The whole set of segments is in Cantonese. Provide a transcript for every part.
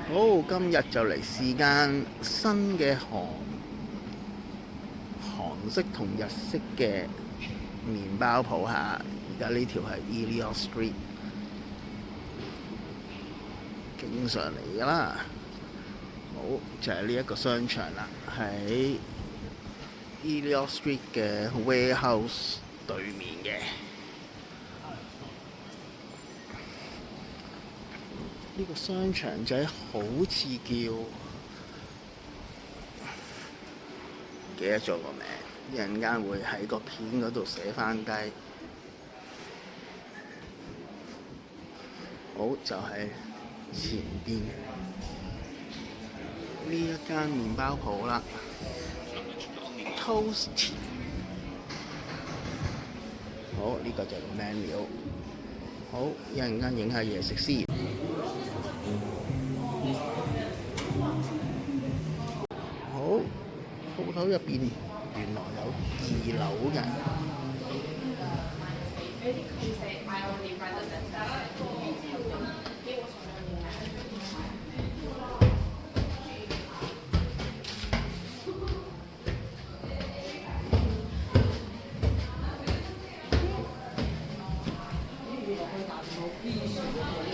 好，今日就嚟試間新嘅韓式同日式嘅麵包鋪嚇。而家呢條係 Elios Street，經常嚟㗎啦。好，就係呢一個商場啦，喺 Elios Street 嘅 Warehouse 對面嘅。呢個商場仔好似叫記得咗個名，一陣間會喺個片嗰度寫翻低。好，就係前邊呢一間麵包鋪啦 ，Toasty。好，呢個就係個 menu。好，一陣間影下嘢食先。好，鋪頭入邊原來有2樓嘅。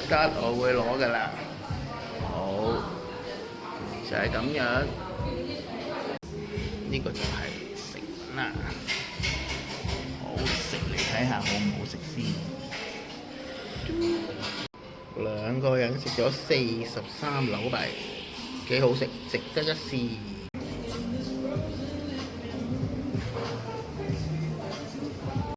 得，我會攞㗎啦。好，就係咁樣。呢個就係食啦。好，食嚟睇下好唔好食先。2個人食咗43紐幣，幾好食，值得一試。